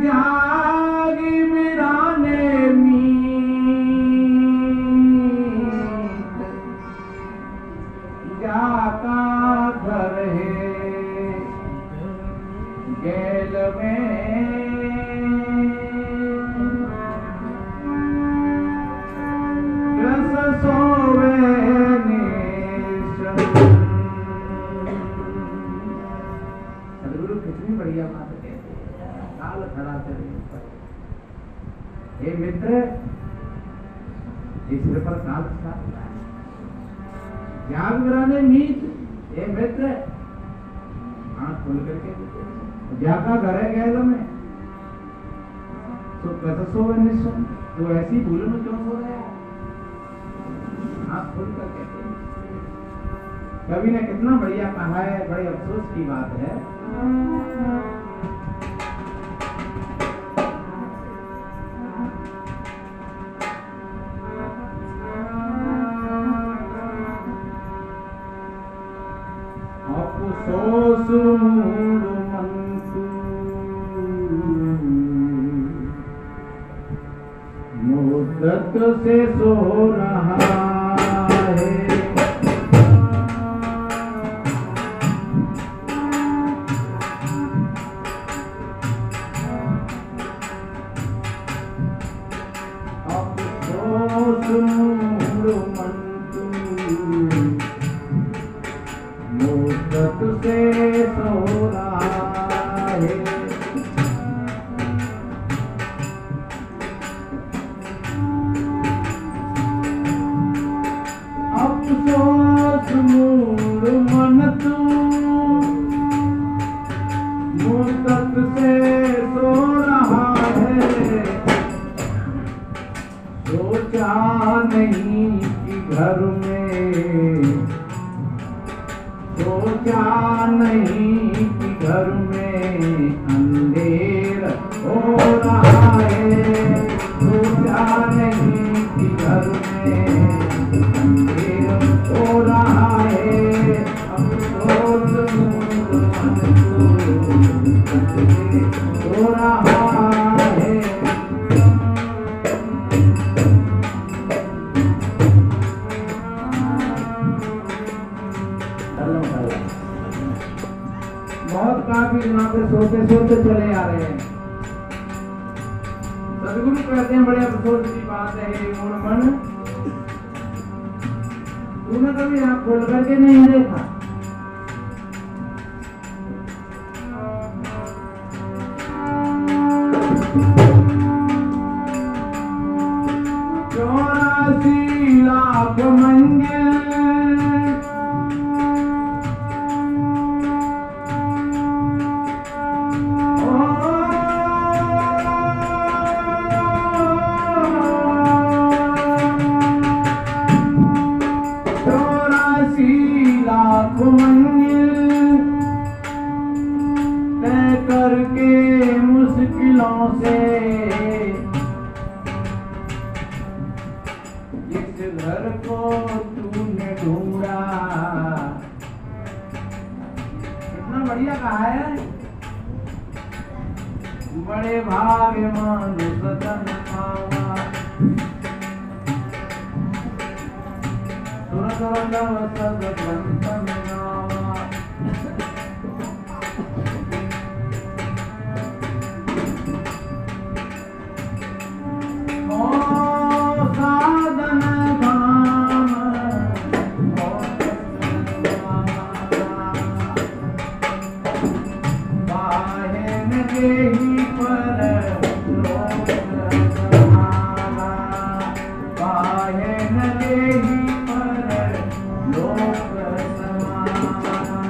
जागी बिराने मीत जाका घर है गैल में रस सोवे सदगुरु कितनी बढ़िया बात कहते हैं। काल खड़ा तेरे ऊपर हे मित्र, इस सिर पर काल खड़ा है। जाग बिराने मीत, हे मित्र आंख खोल करके जाका घर है गैल में तो कैसे सोवे निश्चय, तो ऐसी भूल में क्यों सो रहा है? आंख खोल कर कहते हैं। कवि ने कितना बढ़िया कहा है, बड़े अफसोस की बात है। अफसोस मूड मंतु मुद्दत से सो रहा है। अफसोस मूड मंतु मुद्दत से सो रहा है। अफसोस मूड मन तू मुद्दत से सो रहा है। सोचा नहीं कि घर में, सोचा नहीं कि घर में अंधेर हो रहा है। सोचा नहीं कि घर में अंधेर हो रहा है। अफसोस मूड मन तू हो रहा है। बहुत काफी यहाँ पे सोते सोते चले आ रहे हैं। सदगुरु कहते हैं बड़े अफसोस की बात है हे मूढ़ मन, तूने कभी आँख खोल करके नहीं देखा। चौरासी लाख मंजिल तय करके मुश्किलों से जिस घर को तूने ढूंढा। कितना बढ़िया कहा है। बड़े भाग्यवान सदन पावा तुरंत सब ग्रंथ में नावा। साधन धाम बाहेन देही पर लोक समाना। बाहेन देही पर लोक समाना।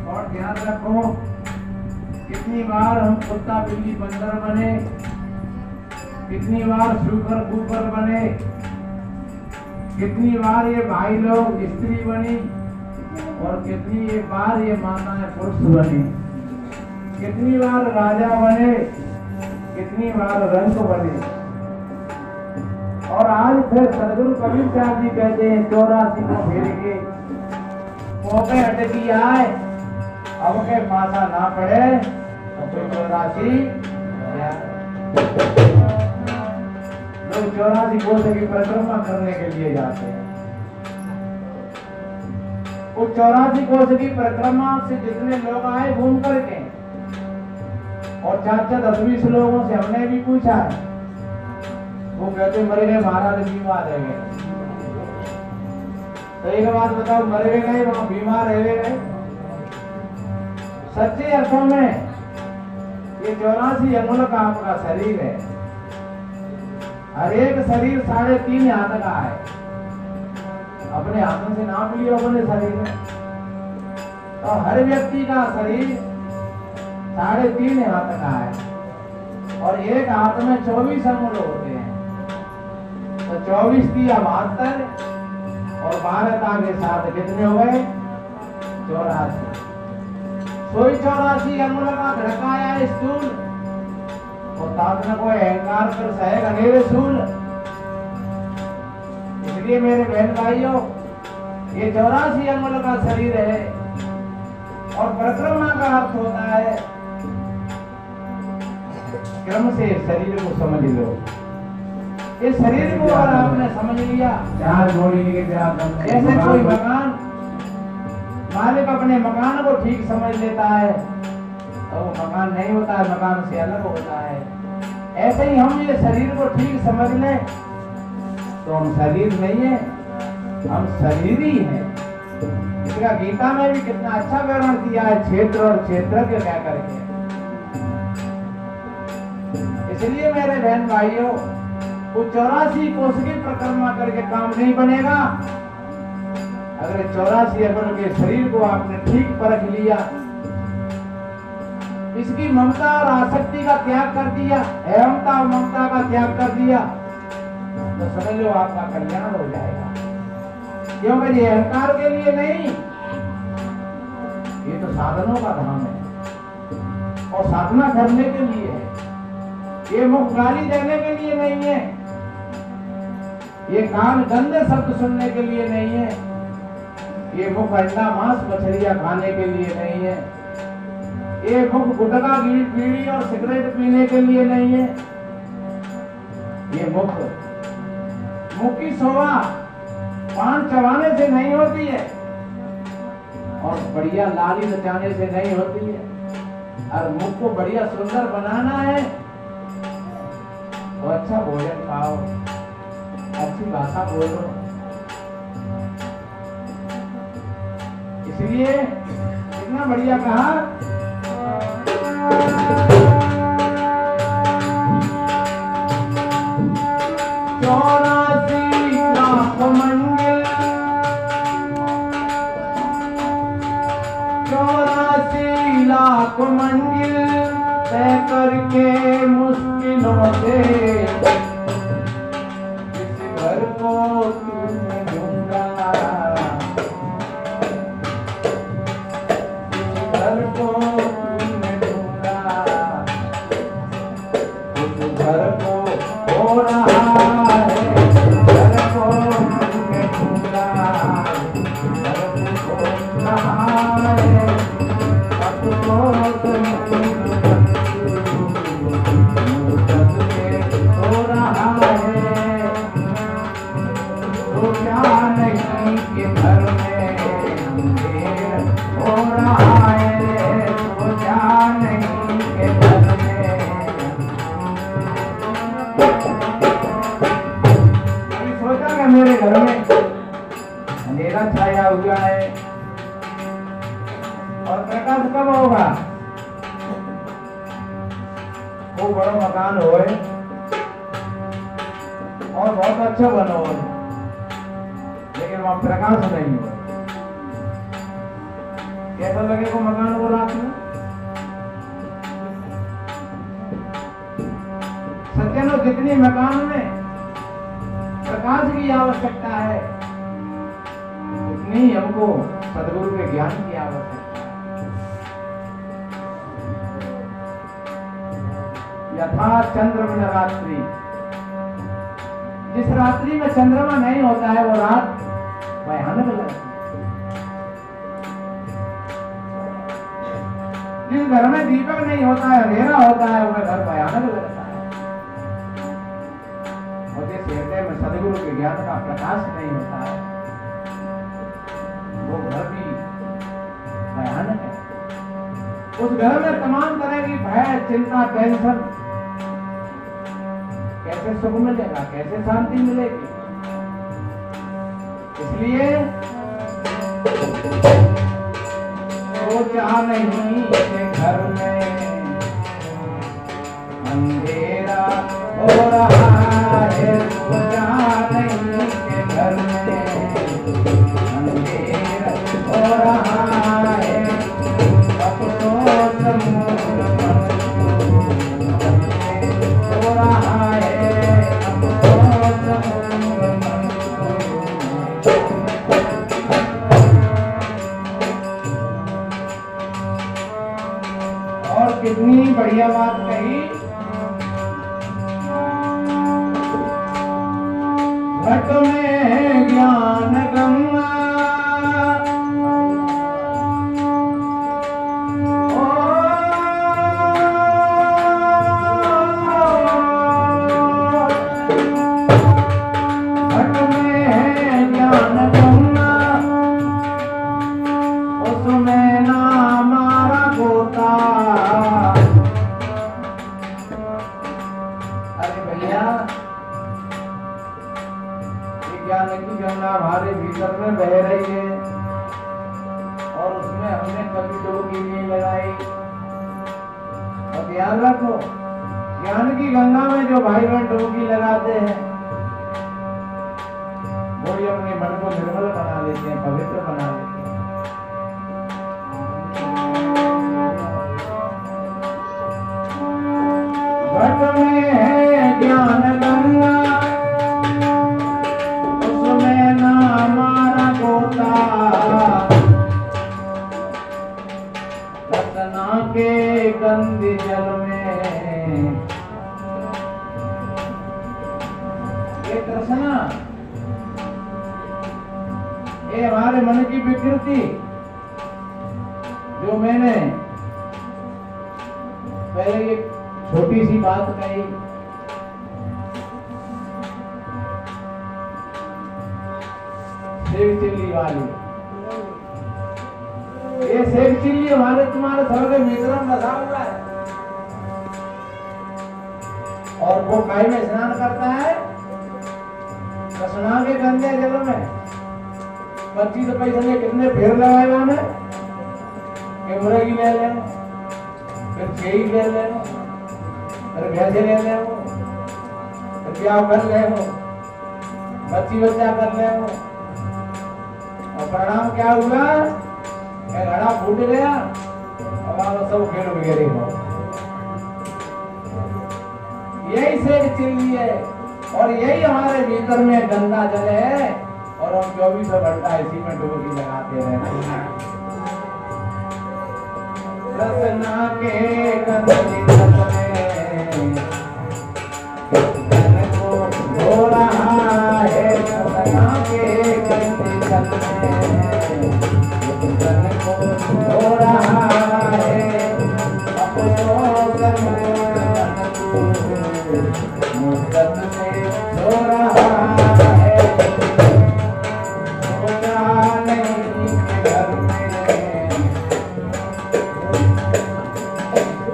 और ध्यान रखो, कितनी बार हम कुत्ता बिल्ली बंदर बने, कितनी बार शुकर कुकर बने, कितनी बार ये भाई लोग स्त्री बनी, और कितनी बार ये माताएं पुरुष बने। कितनी बार राजा बने, कितनी बार रंग बने। और आज फिर सदगुरु कबीर साहब जी कहते हैं 84 को फेर के मौके अटकी आए अब के पासा ना पड़े तो कोई 84 लोग 84 कोस की परिक्रमा करने के लिए जाते हैं। उस 84 कोस की परिक्रमा से जितने लोग आए घूम करके, और 4-4-10-20 लोगों से हमने भी पूछा है, वो कहते मरे गए महाराज, बीमार रह गए। तो एक बात बताओ, मरे गए वहां बीमार रह गए? सच्चे अर्थों में ये 84 अंगुल का आपका शरीर है। हर एक शरीर 3.5 हाथ का है। अपने हाथों से नाप लियो अपने शरीर में, तो हर व्यक्ति का शरीर 3.5 हाथ का है, और एक हाथ में 24 अंगुल होते हैं। तो 24 3 72, और 12 के साथ कितने हो गए? 84। कोई 84 अंगुल का धड़काया स्थूल, और तात न कोई अहंकार कर सहेगा मेरे सूल। इसलिए मेरे बहन भाइयों, ये 84 अंगुल का शरीर है, और परिक्रमा का अर्थ होता है, क्रम से शरीर को समझ लो। इस शरीर को अगर आपने समझ लिया, जैसे कोई मकान मालिक अपने मकान को ठीक समझ लेता है, तो वो मकान नहीं होता है, मकान से अलग होता है। ऐसे ही हम ये शरीर को ठीक समझ लें तो हम शरीर नहीं है, हम शरीर ही है। इसका गीता में भी कितना अच्छा विवरण दिया है, क्षेत्र और क्षेत्र के क्या करके। इसलिए मेरे बहन भाइयों, वो 84 कोस की परिक्रमा करके काम नहीं बनेगा। अगर 84 अंगुल के शरीर को आपने ठीक परख लिया, इसकी ममता और आसक्ति का त्याग कर दिया, अहमता और ममता का त्याग कर दिया, तो समझ लो आपका कल्याण हो जाएगा। क्योंकि ये अहंकार के लिए नहीं, ये तो साधनों का धाम है, और साधना करने के लिए है। ये मुख गाली देने के लिए नहीं है, ये कान गंदे शब्द सुनने के लिए नहीं है, ये मुख अंडा मांस मछलियां खाने के लिए नहीं है, ये मुख गुटखा बीड़ी और सिगरेट पीने के लिए नहीं है। ये मुख की शोभा पान चबाने से नहीं होती है, और बढ़िया लाली नचाने से नहीं होती है। और मुख को बढ़िया सुंदर बनाना है तो अच्छा भोजन खाओ, अच्छी भाषा बोलो। इसलिए कितना बढ़िया कहा, 84 लाख मंजिल, 84 लाख मंजिल तय करके मुश्किलों से इस घर को तुमने ढूंढा, इस घर को तुमने ढूंढा, उस घर को हो रहा है, घर को तुमने ढूंढा, घर को हो रहा है, अब तो मेरे घर में अंधेरा छाया हुआ है, और प्रकाश कब होगा? वो बड़ा मकान होए और बहुत अच्छा बनो, लेकिन वहां प्रकाश नहीं हो, कैसा लगेगा मकान को रात में? सज्जनों, जितनी मकान में प्रकाश की आवश्यकता है, उतनी हमको सदगुरु के ज्ञान की आवश्यकता है। यथा चंद्रमा रात्रि, जिस रात्रि में चंद्रमा नहीं होता है वो रात भयानक लगती है। जिस घर में दीपक नहीं होता है, अंधेरा होता है, वह घर भयानक लगता है। और जिस हृदय में सदगुरु के ज्ञान का प्रकाश नहीं होता है, वो घर भी भयानक है। उस घर में तमाम तरह की भय, चिंता, टेंशन, कैसे सुख मिलेगा, कैसे शांति मिलेगी। इसलिए सोचा नहीं कि घर में अंधेरा हो रहा है, सोचा नहीं कि घर में अंधेरा हो रहा है। अब तो समूल मन हो रहा है, अब तो समूल मन। और कितनी बढ़िया बात कही, घट में ज्ञान गंगा, घट में ज्ञान गंगा, उसमें ना मारा गोता। अरे भैया, ज्ञान की गंगा हमारे भीतर में बह रही है और उसमें हमने कभी डुबकी नहीं लगाई। और ध्यान रखो, ज्ञान की गंगा में जो भाई बहन डुबकी लगाते हैं, वो ही अपने मन को निर्मल बना लेते हैं, पवित्र बना लेते हैं। घट में है ज्ञान गंगा, रचना के गंदे जल में ये तृष्णा, ये हमारे मन की विकृति, जो मैंने पहले एक छोटी सी बात कही, सेव चिल्ली वाली, ये सेव चिल्ली हमारे तुम्हारे सर्वे मित्र में बसा हुआ है। और वो काई में स्नान करता है, स्नान के गंदे जल में 25 पैसे में कितने फेर लगाए वाने, कि मुर्गी ले ले, फिर छेई ले ले, फिर भैंसे ले ले, फिर ब्याह कर ले, बच्चा कर ले। और परिणाम क्या हुआ, घड़ा फूट गया और आप सब खेल बिगड़ी हो। यही से चिल्ली है और यही हमारे भीतर में गंदा जल है, और हम 24 घंटा इसी में डुबकी लगाते रहते हैं। रसना के गंदे जल में मन को धो रहा है, रसना के गंदे जल में मन को धो रहा है। अब तो मुद्दत से धो रहा है, सोचा नहीं कि घर में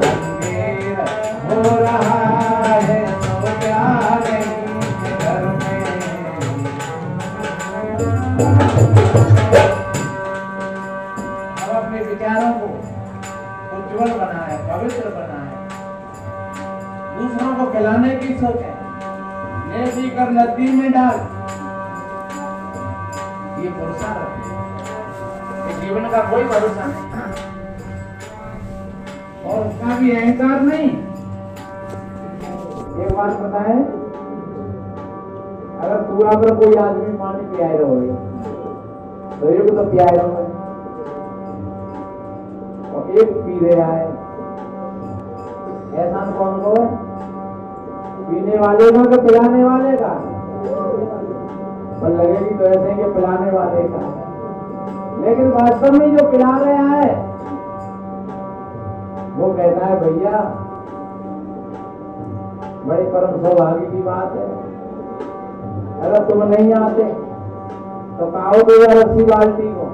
अंधेरा हो रहा है, सोचा नहीं कि घर में। अब अपने विचारों को उज्जवल बनाए, पवित्र बनाए, दूसरों को खिलाने की सोचें, ले पी कर नदी में डाल, ये पुरुषार्थ है। ये जीवन का कोई भरोसा नहीं और उसका भी अहंकार नहीं। एक बात पता है, अगर पूरा पर कोई आदमी पानी पियाए रहोगे तो एक तो पियाए रहोगे और एक पी रहे आए, एहसान कौन को है, पीने वाले का कि पिलाने वाले का? पर लगेगी तो ऐसे कि पिलाने वाले का, लेकिन वास्तव में जो पिला रहा है भैया बड़े परम सौभाग्य की बात है। अगर तुम नहीं आते तो कहो तो यार 80 बाल्टी को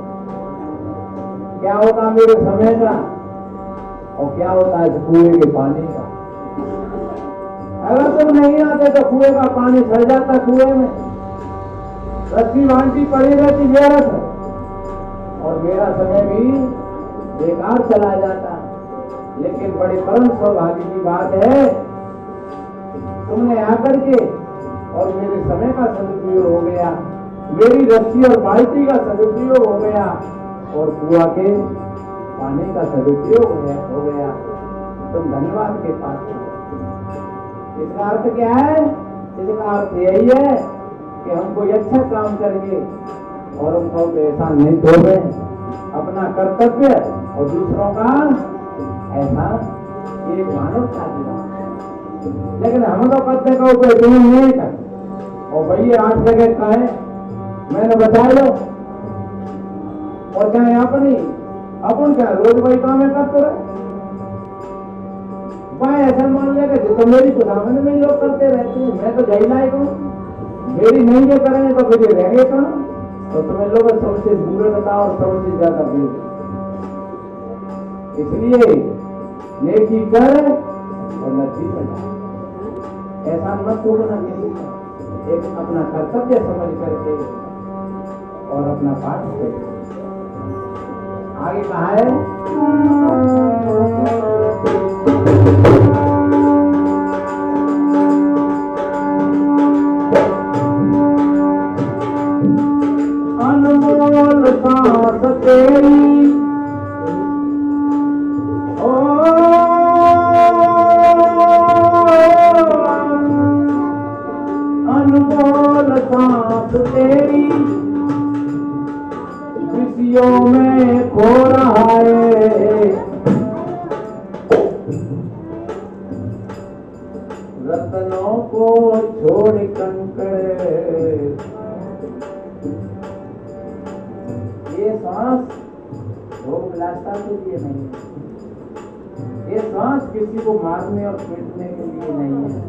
क्या होता मेरे समय का और क्या होता है कुएं के पानी का। अगर तुम नहीं आते तो कुएं का पानी सड़ जाता, कुएं में 80 बाल्टी पड़ी रहती व्यर्थ और मेरा समय भी बेकार चला जाता। लेकिन बड़े परम सौभाग्य की बात है तुमने आकर के और मेरे समय का सदुपयोग हो गया, मेरी रस्सी और बाल्टी का सदुपयोग हो गया और कुआ के पानी का सदुपयोग हो गया। तुम धन्यवाद के पात्र हो। इसका अर्थ क्या है? इसका अर्थ यही है कि हम कोई अच्छा काम करेंगे और हम कहो एहसान नहीं छोड़ रहे, अपना कर्तव्य और दूसरों का एहसान, ये मानवता की बात। लेकिन हम तो कहते कहो कोई तुम नहीं कर और भैया 8 जगह का है मैंने बचा लो और चाहे अपनी अपन क्या रोज वही काम है करते रहे। भाई ऐसा मान लेगा तो मेरी खुदावंद में लोग करते रहते हैं, मैं तो जही लायक हूँ, मेरी नहीं जो करेंगे तो फिर रहेंगे कहाँ। तो तुम्हें लोग सबसे बुरे बताओ और सबसे ज्यादा बुरे। इसलिए नेकी कर और नसीब में डाल, ऐसा मत छोड़ना किसी का। एक अपना कर्तव्य समझ करके और अपना पाठ करके आगे कहा है अनमोल सांस तेरी तेरी खुशियों में खो रहा है, रत्नों को छोड़ कंकड़। ये सांस भोग विलासता के लिए नहीं है, ये सांस किसी को मारने और पीटने के लिए नहीं है,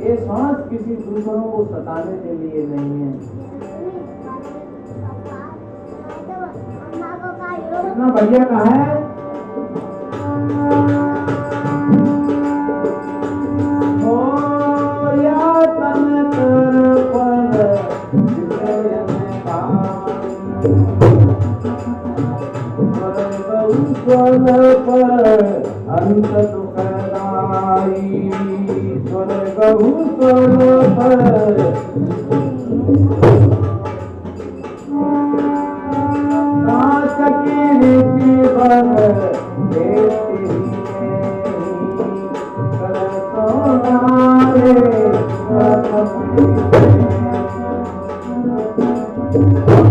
ये सांस किसी दूसरों को सताने के लिए नहीं है। इतना बढ़िया कहा है अंत दुखदाई स्वर्ग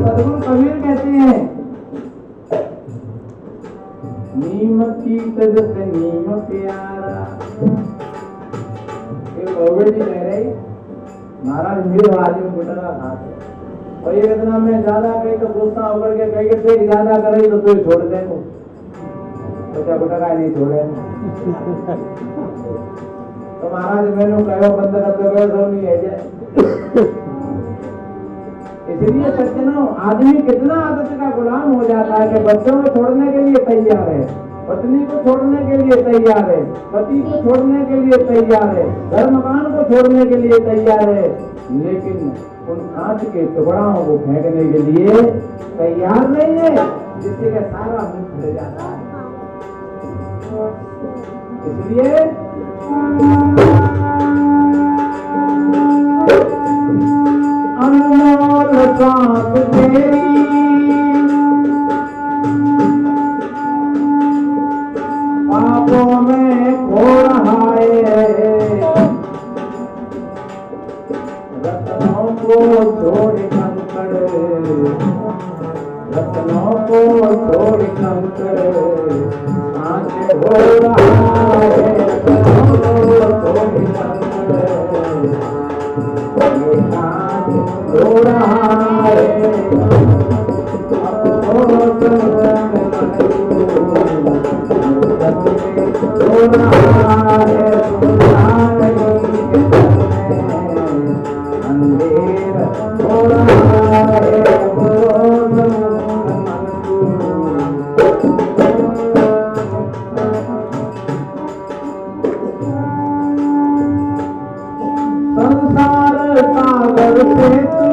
सदगुरु कबीर कहते हैं नीम की तज से नीम प्यारा। कोविड जी कह रहे महाराज मेरे आदमी गुटका खाते और ये इतना मैं ज्यादा कही तो गुस्सा होकर के कही से ज्यादा कर रही तो तू छोड़ दे तो क्या गुटका नहीं छोड़े। तो महाराज मैंने कहो बंद कर दो तो नहीं है। इसलिए सज्जनों आदमी कितना आदत का गुलाम हो जाता है कि बच्चों को छोड़ने के लिए तैयार है, पत्नी को छोड़ने के लिए तैयार है, पति को छोड़ने के लिए तैयार है, घर मकान को छोड़ने के लिए तैयार है, लेकिन उन कांच के टुकड़ों को फेंकने के लिए तैयार नहीं है, जिससे कि सारा मुख भर जाता है। इसलिए अनमोल सांस तेरी पापों में खो रहा है, रत्नों को छोड़ कंकड़, रत्नों को छोड़ कंकड़ आंखें हो रहा है, रत्नों को छोड़ कंकड़ हो रहा है। अब संसार सागर से तू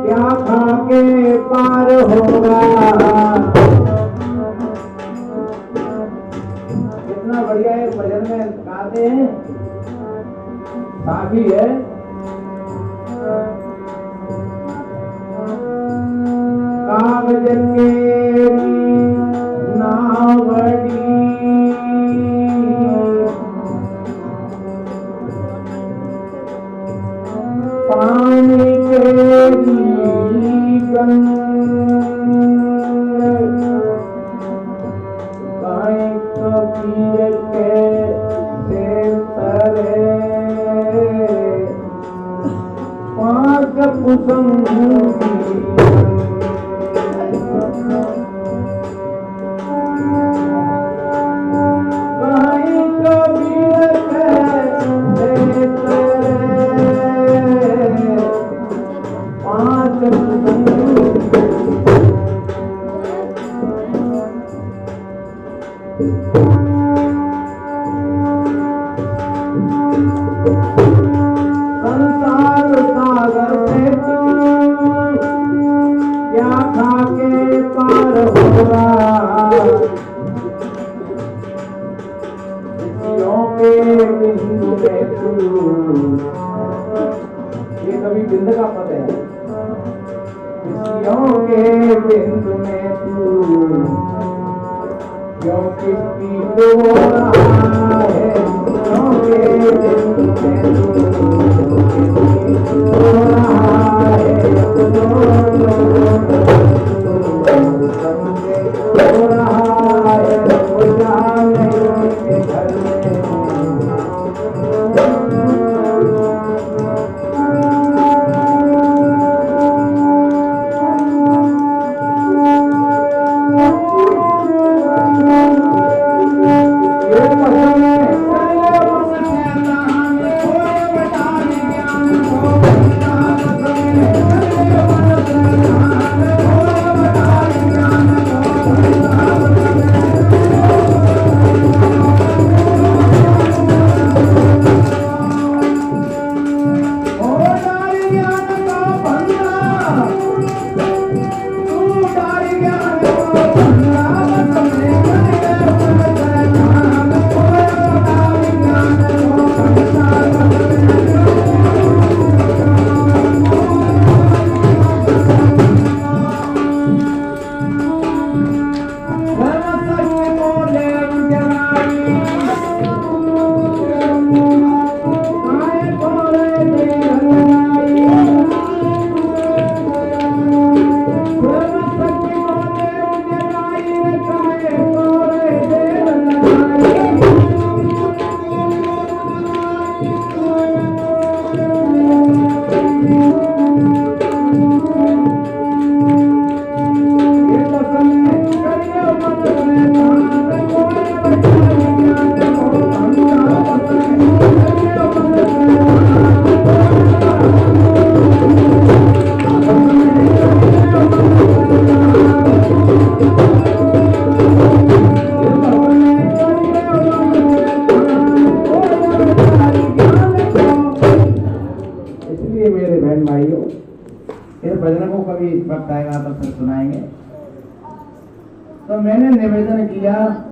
क्या खा के पार होगा। कितना बढ़िया है, भजन में गाते हैं, साखी है। कागज के नावड़ी पानी के गंग कबीर के से तरे पांच कुसुम संसार सागर से तू क्या खा के पार होगा। ऋषियों के बिंदु में तू, ये कभी बिंद का पद है। ऋषियों के बिंदु में तू क्यों किसकी हो रहा है। ऋषियों के बिंदु में तू हो रहा है। हो रहा है पूजा नहीं के घर में। भजन को कभी वक्त आएगा तो फिर सुनाएंगे। तो मैंने निवेदन किया